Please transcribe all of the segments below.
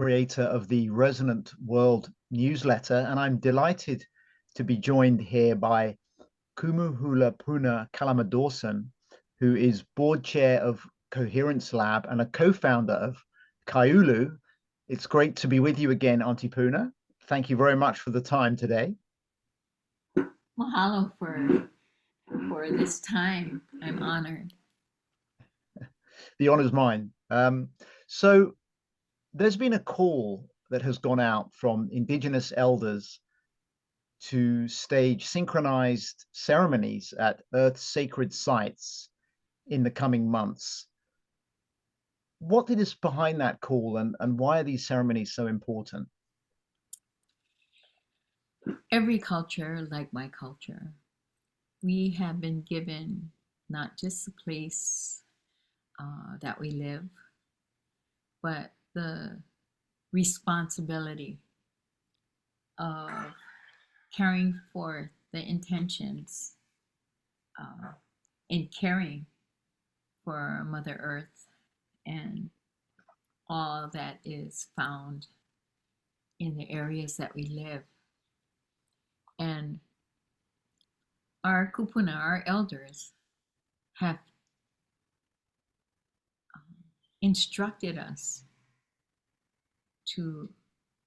creator of the Resonant World newsletter, and I'm delighted to be joined here by Kumu Hula Puna Kalama Dawson, who is board chair of Coherence Lab and a co-founder of Kaiulu. It's great to be with you again, Auntie Puna. Thank you very much for the time today. Mahalo for this time. I'm honored. The honor's mine. So there's been a call that has gone out from Indigenous elders to stage synchronized ceremonies at Earth's sacred sites in the coming months. What is behind that call, and why are these ceremonies so important? Every culture, like my culture, we have been given not just the place that we live, but the responsibility of carrying forth the intentions in caring for Mother Earth and all that is found in the areas that we live. And our kupuna, our elders, have instructed us to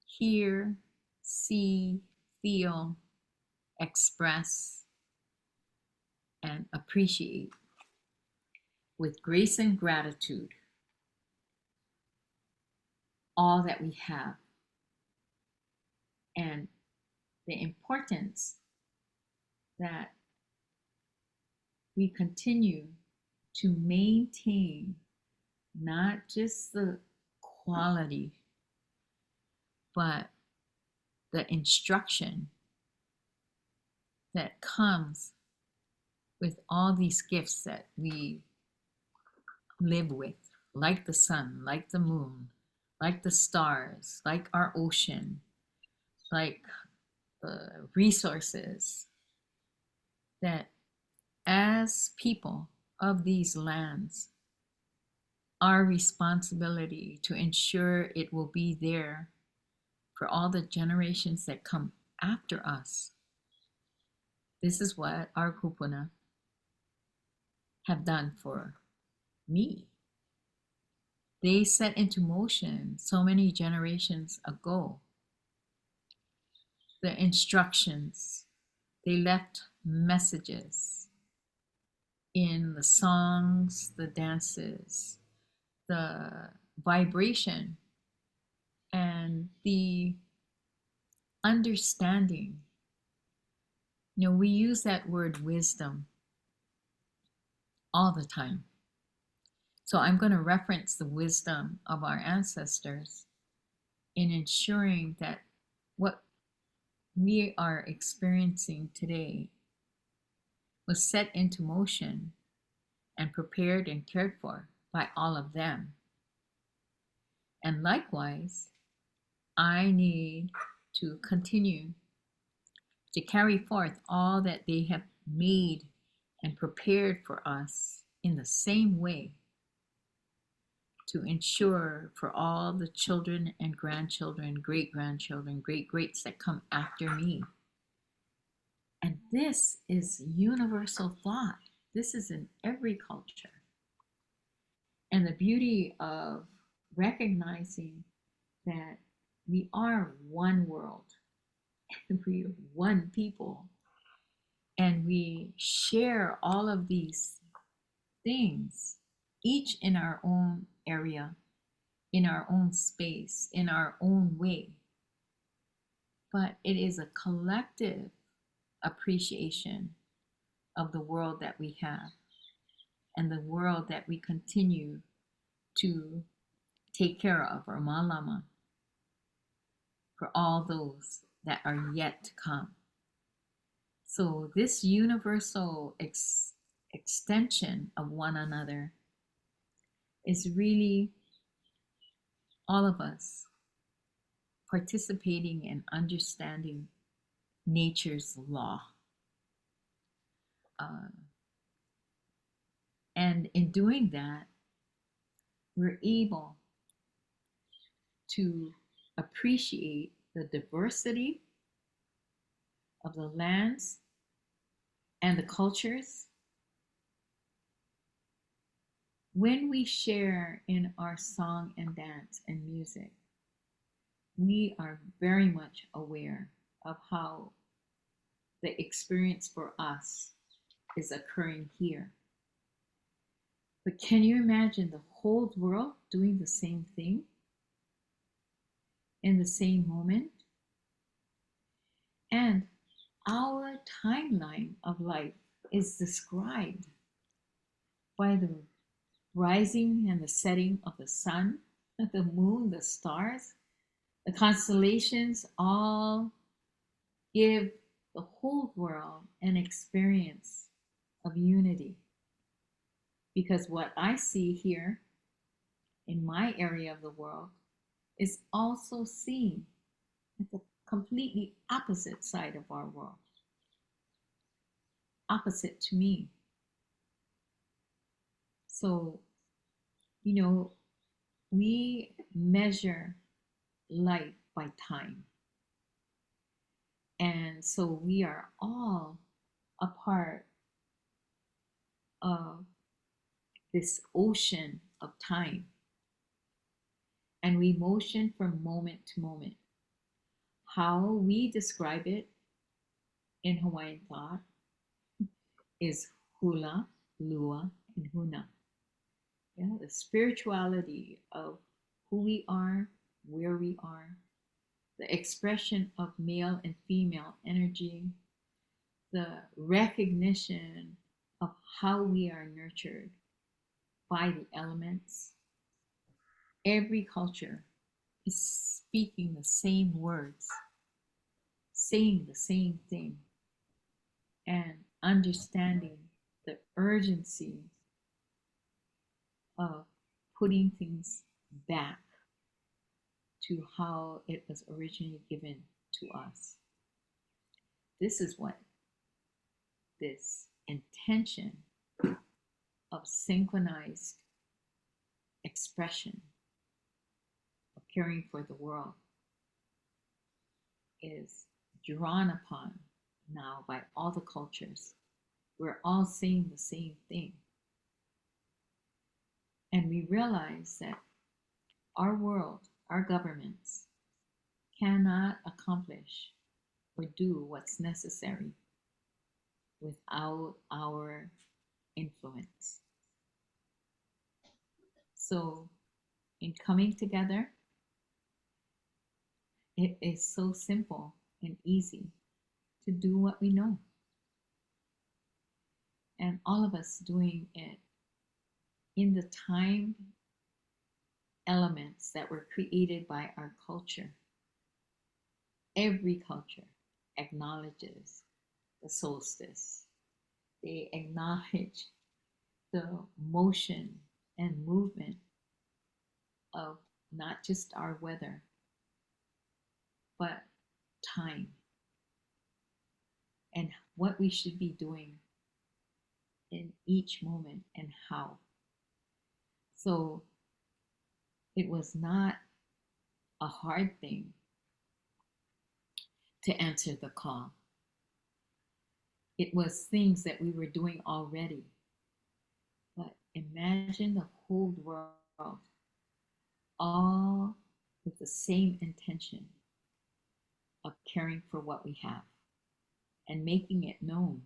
hear, see, feel, express, and appreciate with grace and gratitude all that we have, and the importance that we continue to maintain not just the quality, but the instruction that comes with all these gifts that we live with, like the sun, like the moon, like the stars, like our ocean, like the resources, that as people of these lands, our responsibility to ensure it will be there for all the generations that come after us. This is what our kupuna have done for me. They set into motion so many generations ago the instructions. They left messages in the songs, the dances, the vibration, and the understanding. You know, we use that word wisdom all the time. So I'm going to reference the wisdom of our ancestors in ensuring that what we are experiencing today was set into motion and prepared and cared for by all of them. And likewise, I need to continue to carry forth all that they have made and prepared for us in the same way, to ensure for all the children and grandchildren, great-grandchildren, great-greats that come after me. And this is universal thought. This is in every culture. And the beauty of recognizing that we are one world, we are one people, and we share all of these things, each in our own area, in our own space, in our own way. But it is a collective appreciation of the world that we have and the world that we continue to take care of, or malama, for all those that are yet to come. So this universal extension of one another is really all of us participating and understanding nature's law. And in doing that, we're able to appreciate the diversity of the lands and the cultures. When we share in our song and dance and music, we are very much aware of how the experience for us is occurring here. But can you imagine the whole world doing the same thing in the same moment? And our timeline of life is described by the rising and the setting of the sun, the moon, the stars, the constellations all give the whole world an experience of unity. Because what I see here in my area of the world is also seen at the completely opposite side of our world, opposite to me. So, we measure life by time. And so we are all a part of this ocean of time. And we motion from moment to moment. How we describe it in Hawaiian thought is hula, lua, and huna. Yeah, the spirituality of who we are, where we are, the expression of male and female energy, the recognition of how we are nurtured by the elements. Every culture is speaking the same words, saying the same thing, and understanding the urgency of putting things back to how it was originally given to us. This is what this intention of synchronized expression of caring for the world is drawn upon now by all the cultures. We're all saying the same thing. And we realize that our world, our governments, cannot accomplish or do what's necessary without our influence. So, in coming together, it is so simple and easy to do what we know. And all of us doing it in the time elements that were created by our culture. Every culture acknowledges the solstice. They acknowledge the motion and movement of not just our weather, but time and what we should be doing in each moment and how. So it was not a hard thing to answer the call. It was things that we were doing already. But imagine the whole world all with the same intention of caring for what we have and making it known.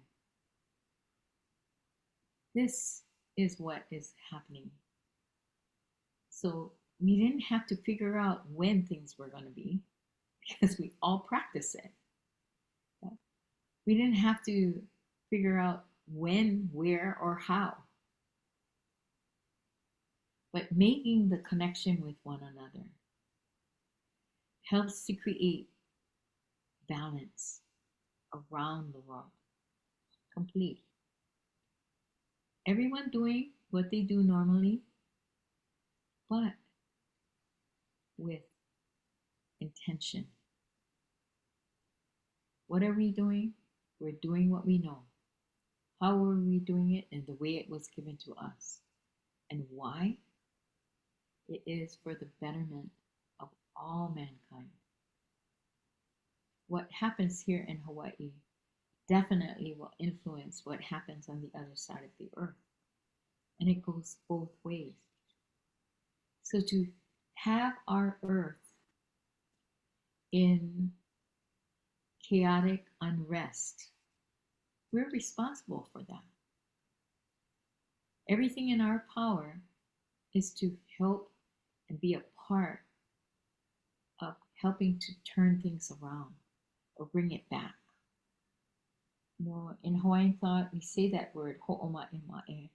This is what is happening. So we didn't have to figure out when things were going to be because we all practice it. We didn't have to figure out when, where, or how. But making the connection with one another helps to create balance around the world. Complete. Everyone doing what they do normally, but with intention. What are we doing? We're doing what we know. How are we doing it? And the way it was given to us. And why? It is for the betterment of all mankind. what happens here in Hawaii definitely will influence what happens on the other side of the earth. And it goes both ways. So to have our earth in chaotic unrest, we're responsible for that. Everything in our power is to help and be a part of helping to turn things around or bring it back. You know, in Hawaiian thought, we say that word ho'oma'e.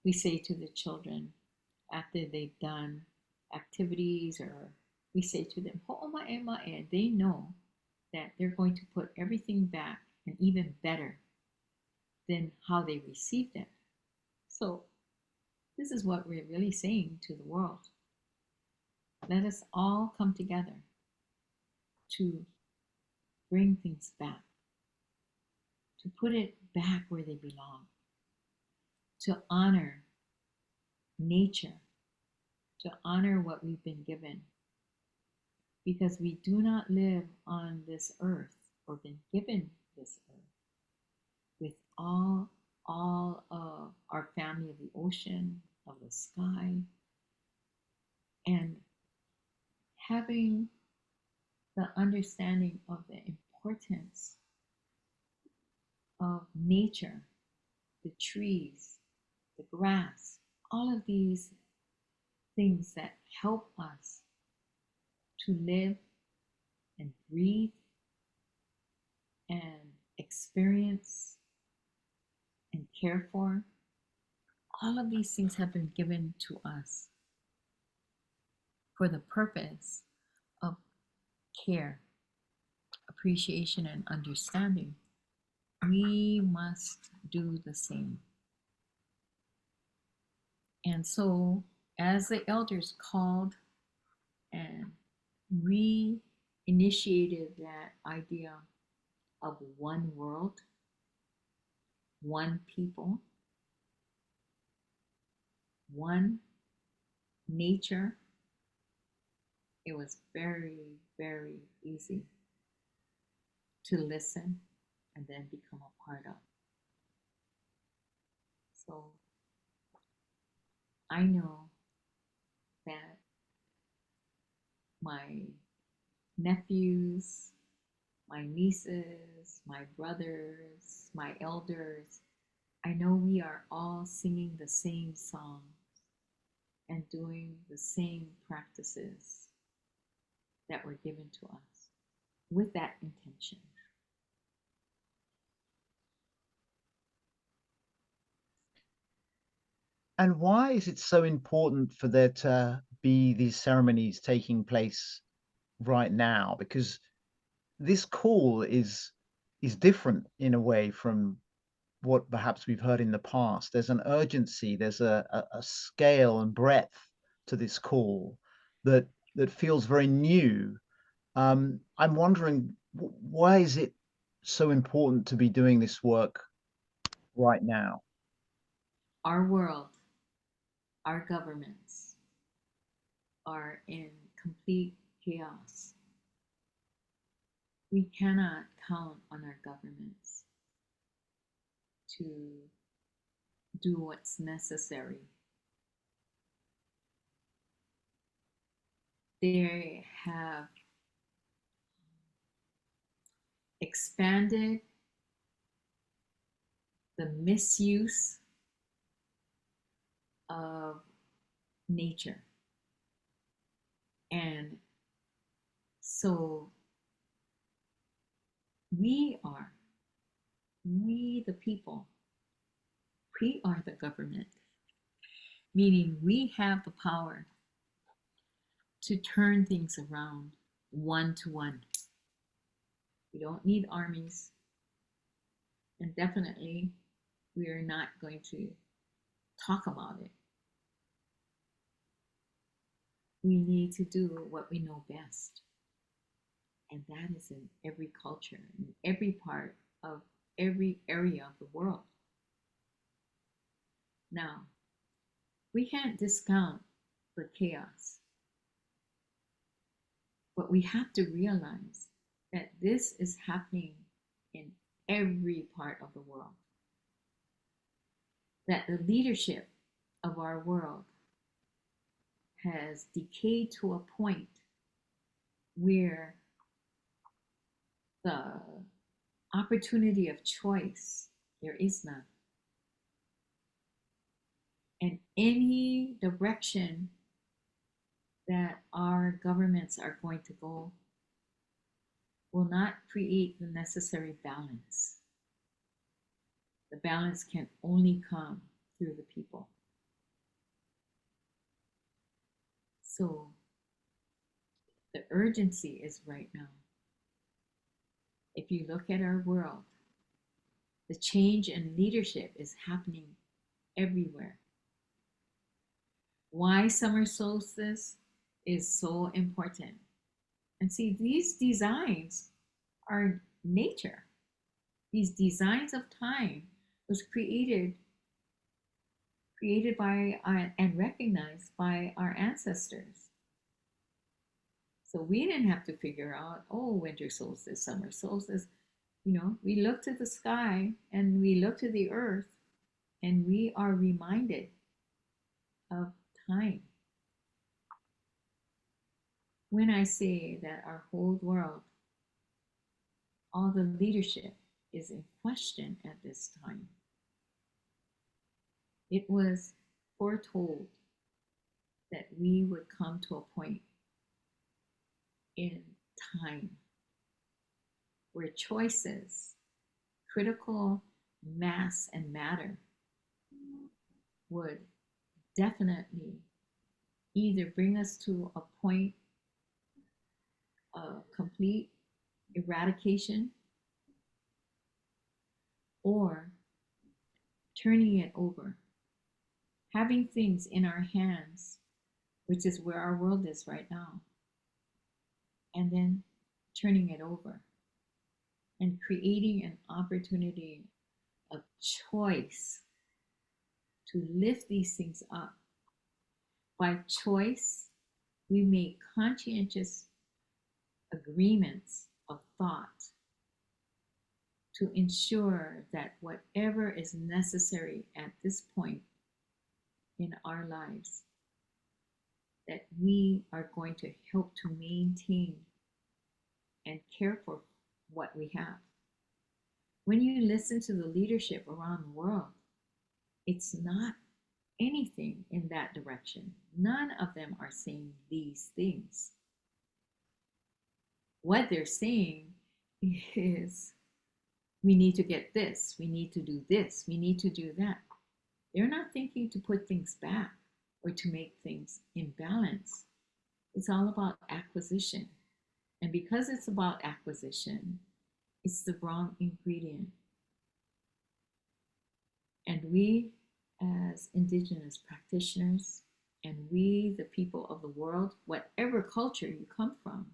We say to the children after they've done activities, or we say to them ho'oma'e. They know that they're going to put everything back and even better than how they received it. So this is what we're really saying to the world. Let us all come together to bring things back, to put it back where they belong, to honor nature, to honor what we've been given. Because we do not live on this earth or been given this earth with all of our family of the ocean, of the sky, and having the understanding of the importance of nature, the trees, the grass, all of these things that help us to live and breathe and experience and care for. All of these things have been given to us for the purpose of care, appreciation, and understanding. We must do the same. And so, as the elders called and reinitiated that idea of one world, one people, one nature, it was very, very easy to listen and then become a part of. So I know that my nephews, my nieces, my brothers, my elders, I know we are all singing the same songs and doing the same practices that were given to us with that intention. And why is it so important for there to be these ceremonies taking place right now? Because this call is different in a way from what perhaps we've heard in the past. There's an urgency, there's a scale and breadth to this call that feels very new. I'm wondering, why is it so important to be doing this work right now? Our world, our governments are in complete chaos. We cannot count on our governments to do what's necessary. They have expanded the misuse of nature. And so we the people, we are the government, meaning we have the power to turn things around one to one. We don't need armies, and definitely we are not going to talk about it. We need to do what we know best, and that is in every culture, in every part of every area of the world. Now, we can't discount the chaos, but we have to realize that this is happening in every part of the world, that the leadership of our world has decayed to a point where the opportunity of choice, there is none. And any direction that our governments are going to go will not create the necessary balance. The balance can only come through the people. So the urgency is right now. If you look at our world, the change in leadership is happening everywhere. Why summer solstice is so important. And see, these designs are nature. These designs of time was created by and recognized by our ancestors. So we didn't have to figure out, oh, winter solstice, summer solstice. You know, we look to the sky and we look to the earth and we are reminded of time. When I say that our whole world, all the leadership is in question at this time, it was foretold that we would come to a point in time where choices, critical mass and matter would definitely either bring us to a point of complete eradication or turning it over, having things in our hands, which is where our world is right now, and then turning it over and creating an opportunity of choice to lift these things up. By choice, we make conscientious agreements of thought to ensure that whatever is necessary at this point in our lives, that we are going to help to maintain and care for what we have. When you listen to the leadership around the world, it's not anything in that direction. None of them are saying these things. What they're saying is, we need to get this, we need to do this, we need to do that. They're not thinking to put things back or to make things in balance. It's all about acquisition. And because it's about acquisition, it's the wrong ingredient. And we, as Indigenous practitioners, and we, the people of the world, whatever culture you come from,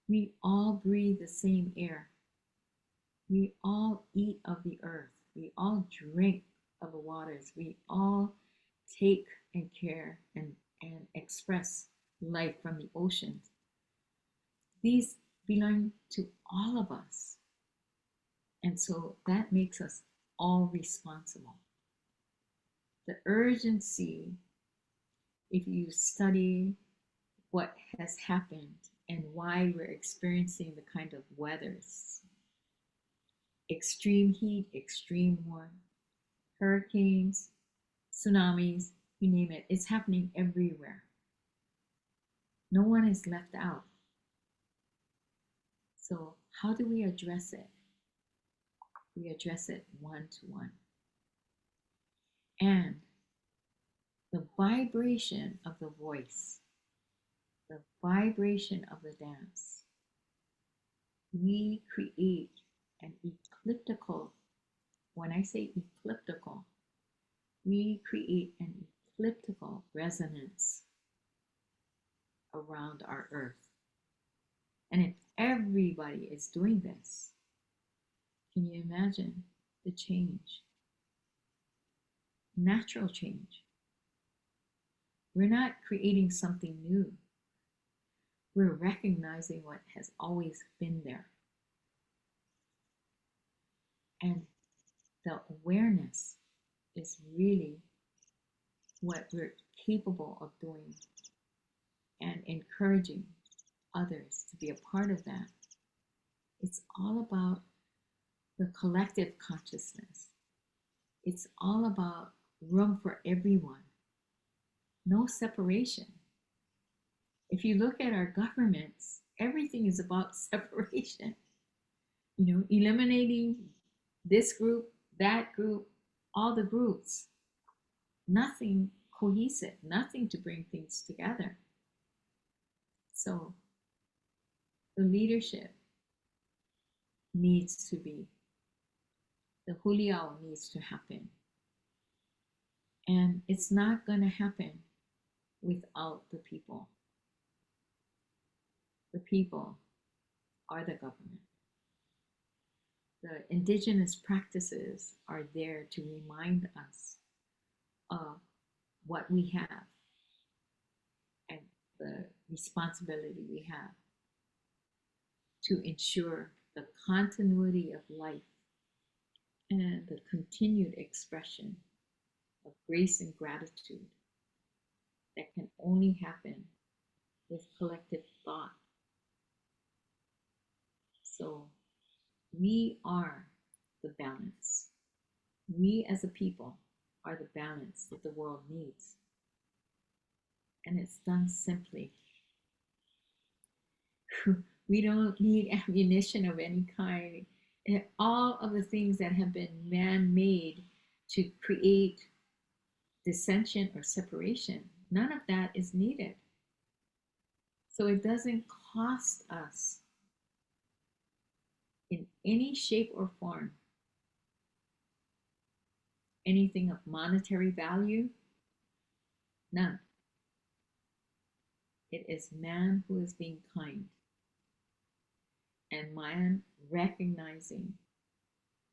we all breathe the same air. We all eat of the earth. We all drink of the waters. We all take and care and express life from the oceans. These belong to all of us. And so that makes us all responsible. The urgency, if you study what has happened and why we're experiencing the kind of weathers, extreme heat, extreme warmth, hurricanes, tsunamis, you name it, it's happening everywhere. No one is left out. So how do we address it? We address it one-to-one. And the vibration of the voice, the vibration of the dance, we create an ecliptical, when I say ecliptical, we create an ecliptical resonance around our earth. And if everybody is doing this, can you imagine the change? Natural change. We're not creating something new. we're recognizing what has always been there. And the awareness is really what we're capable of doing, and encouraging others to be a part of that. It's all about the collective consciousness. It's all about room for everyone, no separation. If you look at our governments, everything is about separation. Eliminating this group, that group, all the groups. Nothing cohesive, nothing to bring things together. So the leadership needs to be, the huliao needs to happen. And it's not going to happen without the people. The people are the government. The indigenous practices are there to remind us of what we have and the responsibility we have to ensure the continuity of life and the continued expression of grace and gratitude that can only happen with collective thought. So we are the balance. We as a people are the balance that the world needs. And it's done simply. We don't need ammunition of any kind. And all of the things that have been man-made to create dissension or separation, none of that is needed. So it doesn't cost us in any shape or form anything of monetary value. None. It is man who is being kind, and man recognizing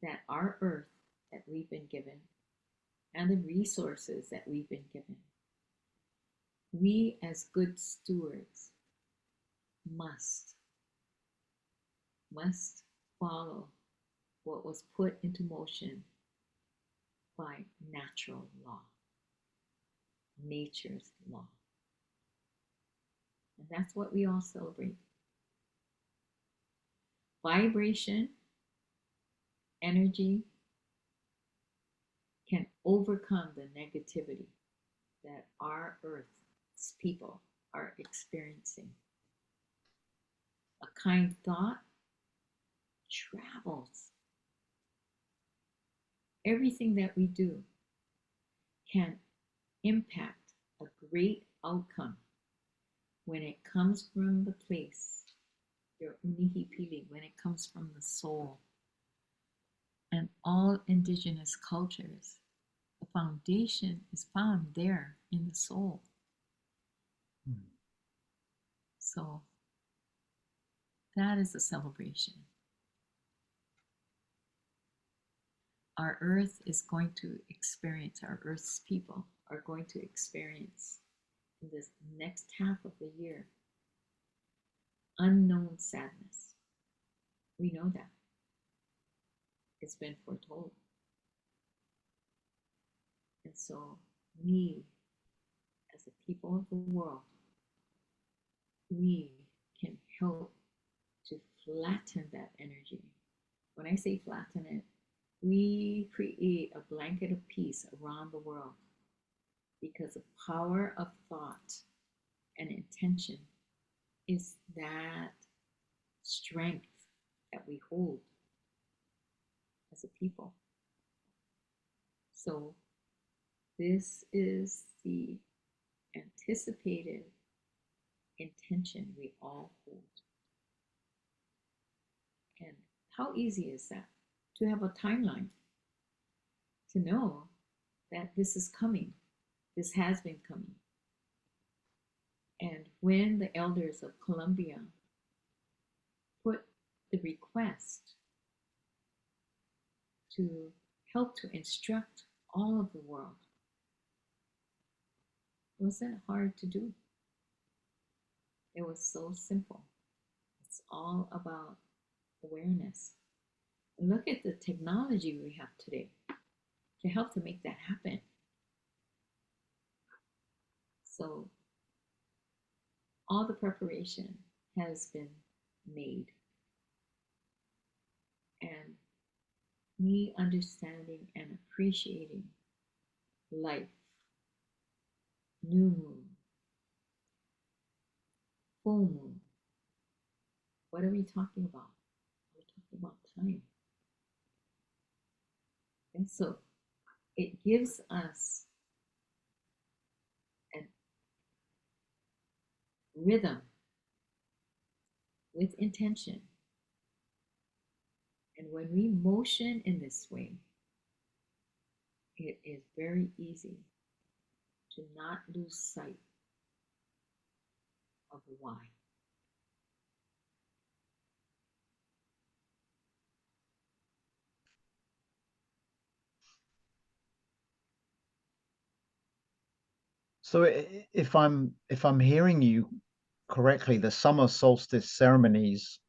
that our earth that we've been given and the resources that we've been given, we as good stewards must follow what was put into motion by natural law, nature's law. And that's what we all celebrate. Vibration, energy can overcome the negativity that our Earth's people are experiencing. A kind thought travels. Everything that we do can impact a great outcome when it comes from the place, your unihipili, when it comes from the soul. And all indigenous cultures, the foundation is found there in the soul. So that is a celebration. Our earth is going to experience, our earth's people are going to experience in this next half of the year unknown sadness. We know that. It's been foretold. And so we, as a people of the world, we can help to flatten that energy. When I say flatten it, we create a blanket of peace around the world, because the power of thought and intention is that strength that we hold as a people. So this is the anticipated intention we all hold. And how easy is that? To have a timeline, to know that this is coming, this has been coming. And when the elders of Colombia put the request to help to instruct all of the world, it wasn't hard to do. It was so simple. It's all about awareness. And look at the technology we have today to help to make that happen. So all the preparation has been made. And me understanding and appreciating life, new moon, full moon. What are we talking about? We're talking about time. And so it gives us a rhythm with intention. And when we motion in this way, it is very easy to not lose sight of why. So if I'm hearing you correctly, the summer solstice ceremonies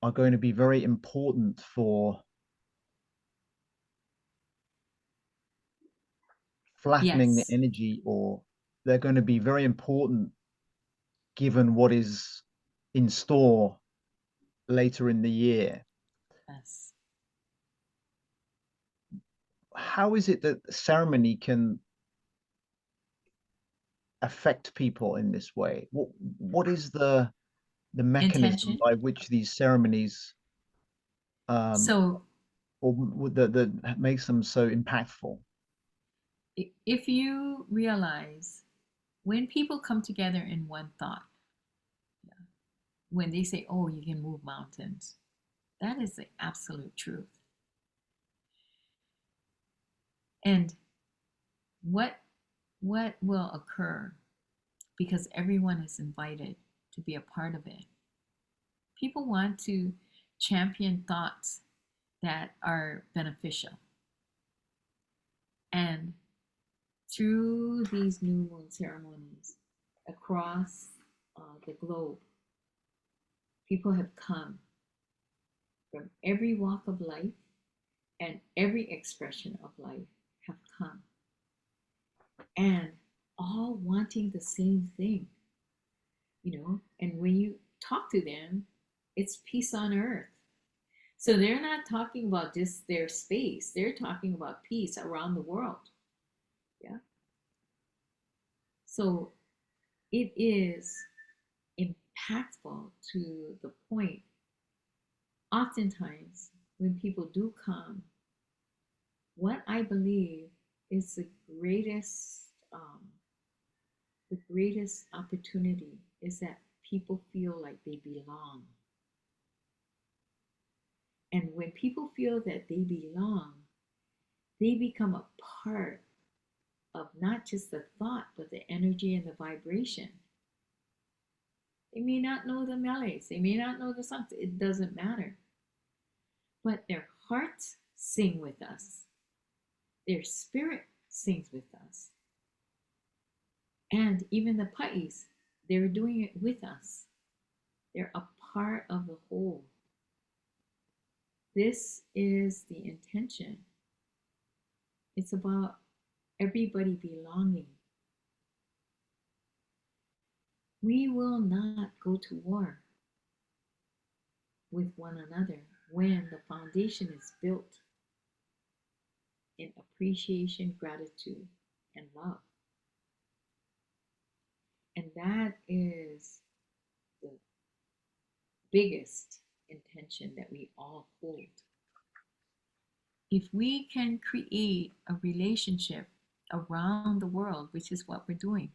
are going to be very important for flattening the Yes, energy, or they're going to be very important given what is in store later in the year. yes. How is it that the ceremony can affect people in this way? What is the mechanism Intention. by which these ceremonies um, So or that makes them so impactful? if you realize when people come together in one thought, when they say, oh, you can move mountains, that is the absolute truth. And what what will occur, because everyone is invited to be a part of it, people want to champion thoughts that are beneficial. And through these new moon ceremonies across the globe, people have come from every walk of life and every expression of life have come, and all wanting the same thing, and when you talk to them, it's peace on earth. So they're not talking about just their space, they're talking about peace around the world. Yeah. So it is impactful to the point, oftentimes, when people do come, what I believe is the greatest opportunity is that people feel like they belong. And when people feel that they belong, they become a part of not just the thought, but the energy and the vibration. They may not know the melodies, they may not know the songs, it doesn't matter. But their hearts sing with us, their spirit sings with us. And even the pais, they're doing it with us. They're a part of the whole. This is the intention. It's about everybody belonging. We will not go to war with one another when the foundation is built in appreciation, gratitude, and love. And that is the biggest intention that we all hold. If we can create a relationship around the world, which is what we're doing,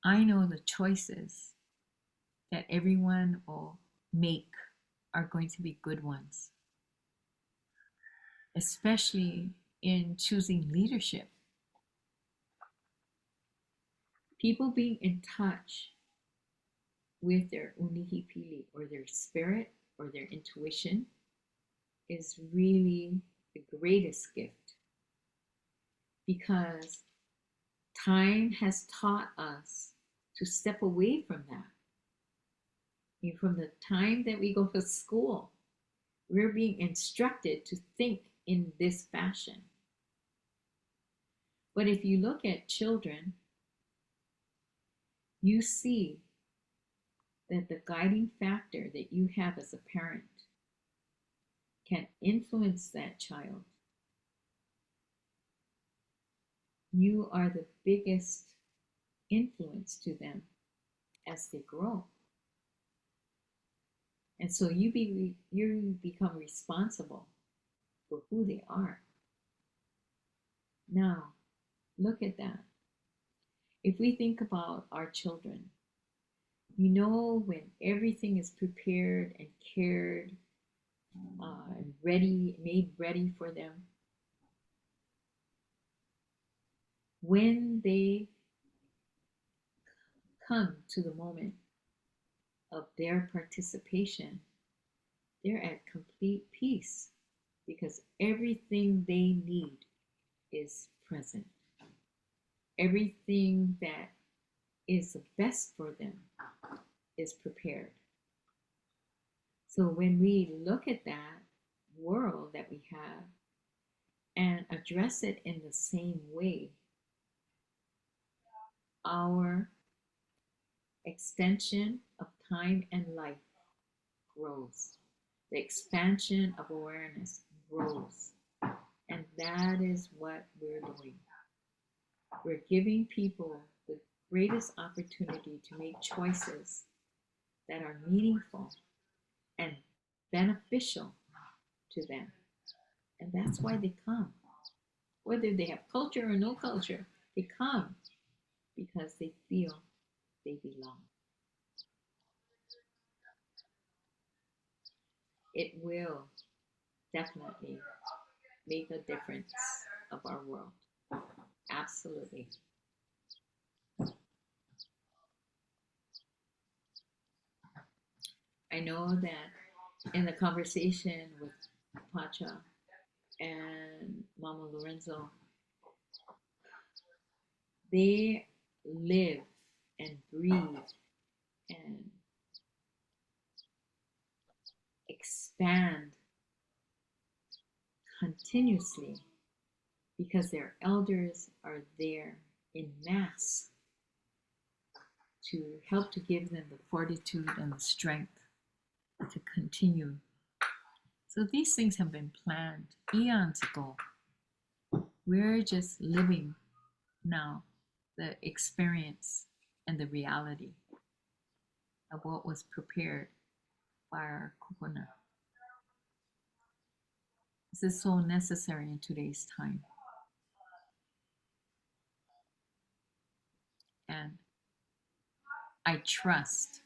I know the choices that everyone will make are going to be good ones, especially in choosing leadership. People being in touch with their unihipili, or their spirit, or their intuition, is really the greatest gift, because time has taught us to step away from that. From the time that we go to school, we're being instructed to think in this fashion. But if you look at children, you see that the guiding factor that you have as a parent can influence that child. You are the biggest influence to them as they grow. And so you become responsible for who they are. Now, look at that. If we think about our children, when everything is prepared and cared, made ready for them, when they come to the moment of their participation, they're at complete peace because everything they need is present. Everything that is the best for them is prepared. So when we look at that world that we have and address it in the same way, our extension of time and life grows. The expansion of awareness grows. And that is what we're doing. We're giving people the greatest opportunity to make choices that are meaningful and beneficial to them. And that's why they come. Whether they have culture or no culture, they come because they feel they belong. It will definitely make a difference of our world. Absolutely. I know that in the conversation with Pacha and Mama Lorenzo, they live and breathe and expand continuously because their elders are there in mass to help to give them the fortitude and the strength to continue. So these things have been planned eons ago. We're just living now the experience and the reality of what was prepared by our kupuna. This is so necessary in today's time. And I trust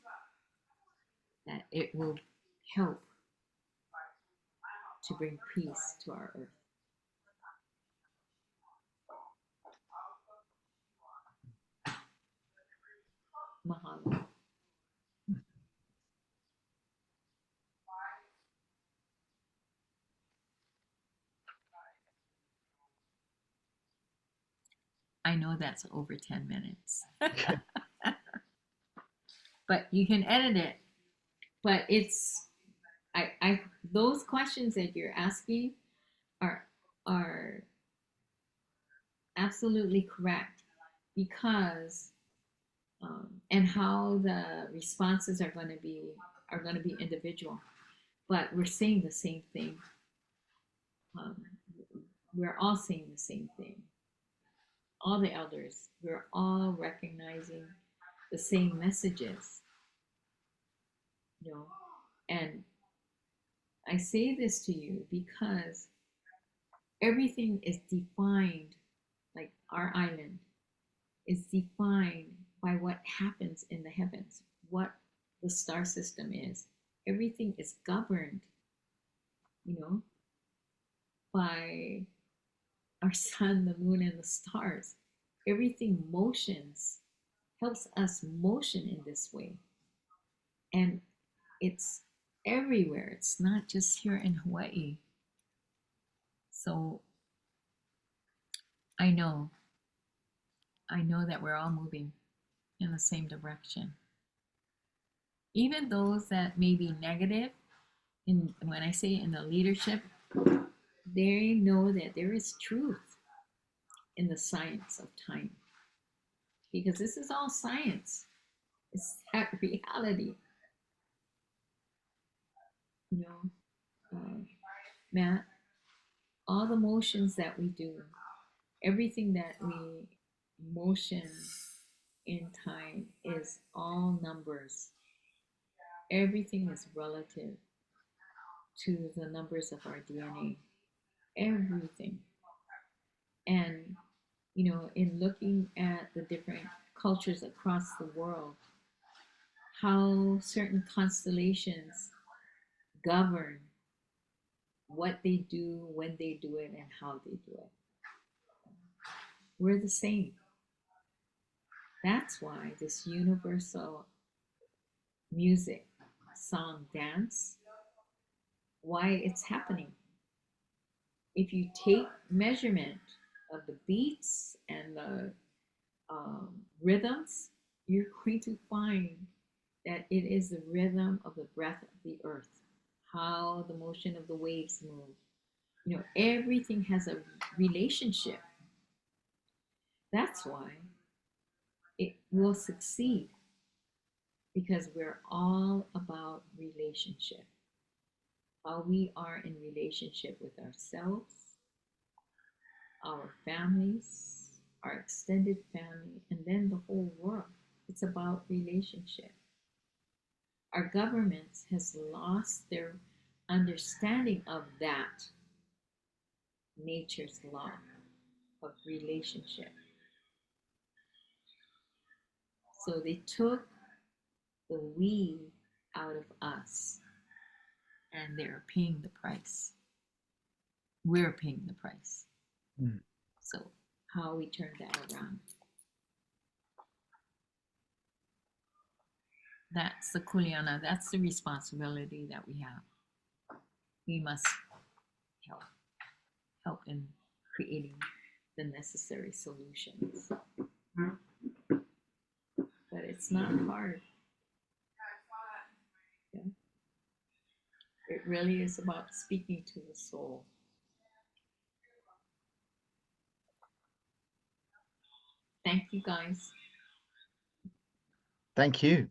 that it will help to bring peace to our earth. Mahalo. I know that's over 10 minutes. But you can edit it. But it's those questions that you're asking are absolutely correct because and how the responses are going to be individual, but we're saying the same thing. We're all saying the same thing. All the elders, we're all recognizing the same messages, and I say this to you because everything is defined, like our island is defined by what happens in the heavens, what the star system is. Everything is governed, by our sun, the moon, and the stars. Everything helps us motion in this way. And it's everywhere. It's not just here in Hawaii. So I know that we're all moving in the same direction. Even those that may be negative, when I say in the leadership, they know that there is truth in the science of time. Because this is all science. It's that reality. You know, Matt, all the motions that we do, everything that we motion in time is all numbers. Everything is relative to the numbers of our DNA. Everything. And, in looking at the different cultures across the world, how certain constellations govern what they do, when they do it, and how they do it. We're the same. That's why this universal music, song, dance, why it's happening. If you take measurement of the beats and the rhythms, you're going to find that it is the rhythm of the breath of the earth, how the motion of the waves move. Everything has a relationship. That's why it will succeed, because we're all about relationship. How we are in relationship with ourselves, our families, our extended family, and then the whole world. It's about relationship. Our governments has lost their understanding of that nature's law of relationship. So they took the we out of us, and they're paying the price. We're paying the price. Mm. So how we turn that around? That's the kuleana, that's the responsibility that we have. We must help in creating the necessary solutions. But it's not hard. Yeah. It really is about speaking to the soul. Thank you, guys. Thank you.